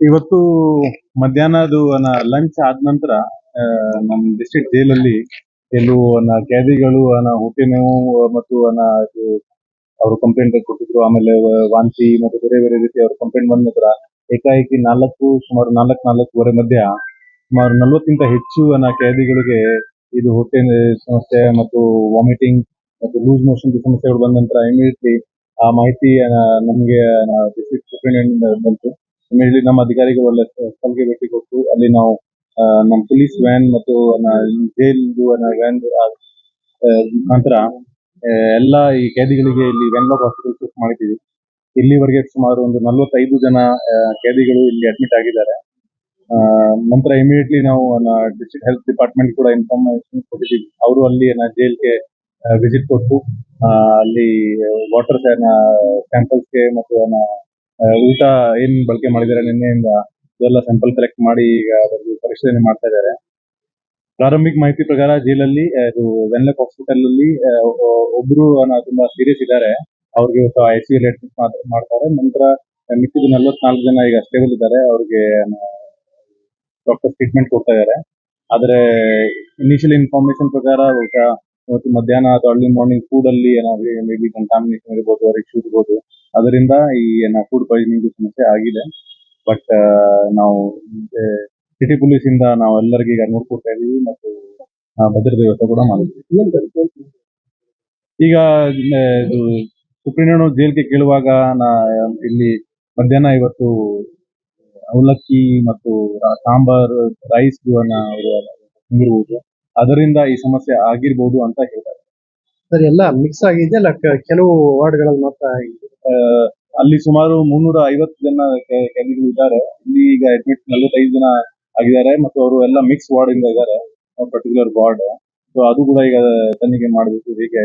ಇವತ್ತು ಮಧ್ಯಾಹ್ನದು ಲಂಚ್ ಆದ ನಂತರ ನಮ್ಮ ಡಿಸ್ಟ್ರಿಕ್ಟ್ ಜೈಲಲ್ಲಿ ಕೆಲವು ಖೈದಿಗಳು ಹೊಟ್ಟೆ ನೋವು ಮತ್ತು ಇದು ಅವರು ಕಂಪ್ಲೇಂಟ್ ಕೊಟ್ಟಿದ್ರು. ಆಮೇಲೆ ವಾಂತಿ ಮತ್ತು ಬೇರೆ ಬೇರೆ ರೀತಿ ಅವ್ರ ಕಂಪ್ಲೇಂಟ್ ಬಂದ ನಂತರ ಏಕಾಏಕಿ ಸುಮಾರು ನಾಲ್ಕೂವರೆ ಮಧ್ಯ ಸುಮಾರು 40ಕ್ಕಿಂತ ಹೆಚ್ಚು ಖೈದಿಗಳಿಗೆ ಇದು ಹೊಟ್ಟೆ ಸಮಸ್ಯೆ ಮತ್ತು ವಾಮಿಟಿಂಗ್ ಮತ್ತು ಲೂಸ್ ಮೋಷನ್ ಸಮಸ್ಯೆಗಳು ಬಂದ ನಂತರ ಇಮಿಡಿಯೇಟ್ಲಿ ಆ ಮಾಹಿತಿ ನಮಗೆ ಡಿಸ್ಟ್ರಿಕ್ಟ್ ಸೂಪರಿಂಟೆಂಡೆಂಟ್ ಬಂತು. ಇಮಿಡಿಯೇಟ್ಲಿ ನಮ್ಮ ಅಧಿಕಾರಿಗಳು ಸ್ಥಳಕ್ಕೆ ಭೇಟಿ ಕೊಟ್ಟು ಅಲ್ಲಿ ನಾವು ನಮ್ಮ ಪೊಲೀಸ್ ವ್ಯಾನ್ ಮತ್ತು ಜೈಲ್ ವ್ಯಾನ್ ಮುಖಾಂತರ ಎಲ್ಲ ಈ ಖೈದಿಗಳಿಗೆ ಇಲ್ಲಿ ವೆನ್ಲಾಕ್ ಹಾಸ್ಪಿಟಲ್ ಶಿಫ್ಟ್ ಮಾಡಿದ್ದೀವಿ. ಇಲ್ಲಿವರೆಗೆ ಸುಮಾರು ಒಂದು 45 ಜನ ಖೈದಿಗಳು ಇಲ್ಲಿ ಅಡ್ಮಿಟ್ ಆಗಿದ್ದಾರೆ. ನಂತರ ಇಮಿಡಿಯೇಟ್ಲಿ ನಾವು ಡಿಸ್ಟ್ರಿಕ್ಟ್ ಹೆಲ್ತ್ ಡಿಪಾರ್ಟ್ಮೆಂಟ್ ಕೂಡ ಇನ್ಫಾರ್ಮೇಶನ್ ಕೊಟ್ಟಿದ್ದೀವಿ. ಅವರು ಅಲ್ಲಿ ಜೈಲ್ಗೆ ವಿಸಿಟ್ ಕೊಟ್ಟು ಅಲ್ಲಿ ವಾಟರ್ ಸ್ಯಾಂಪಲ್ಸ್ಗೆ ಮತ್ತು ಊಟ ಏನ್ ಬಳಕೆ ಮಾಡಿದ್ದಾರೆ ನಿನ್ನೆಯಿಂದ ಇದೆಲ್ಲ ಸ್ಯಾಂಪಲ್ ಕಲೆಕ್ಟ್ ಮಾಡಿ ಈಗ ಅದರಲ್ಲಿ ಪರಿಶೀಲನೆ ಮಾಡ್ತಾ ಇದ್ದಾರೆ. ಪ್ರಾರಂಭಿಕ ಮಾಹಿತಿ ಪ್ರಕಾರ ಜೈಲಲ್ಲಿ ಇದು ವೆನ್ಲಾಕ್ ಹಾಸ್ಪಿಟಲ್ ಅಲ್ಲಿ ಒಬ್ರು ತುಂಬಾ ಸೀರಿಯಸ್ ಇದ್ದಾರೆ. ಅವ್ರಿಗೆ ಇವತ್ತು ICU ಅಡ್ಮಿಟ್ ಮಾಡ್ತಾರೆ. ನಂತರ ಮಿಕ್ಕಿದ 44 ಜನ ಈಗ ಸ್ಟೇಬಲ್ ಇದ್ದಾರೆ. ಅವ್ರಿಗೆ ಡಾಕ್ಟರ್ ಟ್ರೀಟ್ಮೆಂಟ್ ಕೊಡ್ತಾ ಇದ್ದಾರೆ. ಆದ್ರೆ ಇನಿಷಿಯಲ್ ಇನ್ಫಾರ್ಮೇಶನ್ ಪ್ರಕಾರ ಇವತ್ತು ಮಧ್ಯಾಹ್ನ ಅಥವಾ ಅರ್ಲಿ ಮಾರ್ನಿಂಗ್ ಫುಡ್ ಅಲ್ಲಿ ಮೇ ಬಿ ಕಂಟಾಮಿನೇಷನ್ ಇರ್ಬೋದು, ಇಶ್ಯೂ ಇರ್ಬೋದು. ಅದರಿಂದ ಈ ಫುಡ್ ಪಾಯ್ಸನಿಂಗ್ ಸಮಸ್ಯೆ ಆಗಿದೆ. ಬಟ್ ನಾವು ಸಿಟಿ ಪೊಲೀಸ್ ಇಂದ ನಾವು ಎಲ್ಲರಿಗೂ ಈಗ ನೋಡ್ಕೊಡ್ತಾ ಇದೀವಿ ಮತ್ತು ಭದ್ರತೆ ವ್ಯವಸ್ಥೆ ಕೂಡ ಮಾಡಿದ್ವಿ. ಈಗ ಇದು ಸುಪ್ರೀಂಟೆಂಡೆಂಟ್ ಜೈಲ್ಗೆ ಕೇಳುವಾಗ ಇಲ್ಲಿ ಮಧ್ಯಾಹ್ನ ಇವತ್ತು ಅವಲಕ್ಕಿ ಮತ್ತು ಸಾಂಬಾರ್ ರೈಸ್ ತಿಂದಿರುವುದು, ಅದರಿಂದ ಈ ಸಮಸ್ಯೆ ಆಗಿರ್ಬೋದು ಅಂತ ಹೇಳ್ತಾರೆ. ಸರ್, ಎಲ್ಲ ಮಿಕ್ಸ್ ಆಗಿದೆ ಅಲ್ಲ, ಕೆಲವು ವಾರ್ಡ್ಗಳಲ್ಲಿ ಮಾತ್ರ ಆಗಿದೆ. ಅಲ್ಲಿ ಸುಮಾರು 350 ಜನ ಖೈದಿಗಳು ಇದ್ದಾರೆ. ಇಲ್ಲಿ ಈಗ ಅಡ್ಮಿಟ್ 45 ಜನ ಆಗಿದ್ದಾರೆ ಮತ್ತು ಅವರು ಎಲ್ಲ ಮಿಕ್ಸ್ ವಾರ್ಡ್ ಇಂದ ಇದ್ದಾರೆ, ಪರ್ಟಿಕ್ಯುಲರ್ ವಾರ್ಡ್. ಸೊ ಅದು ಕೂಡ ಈಗ ತನಿಖೆ ಮಾಡಬೇಕು ಹೇಗೆ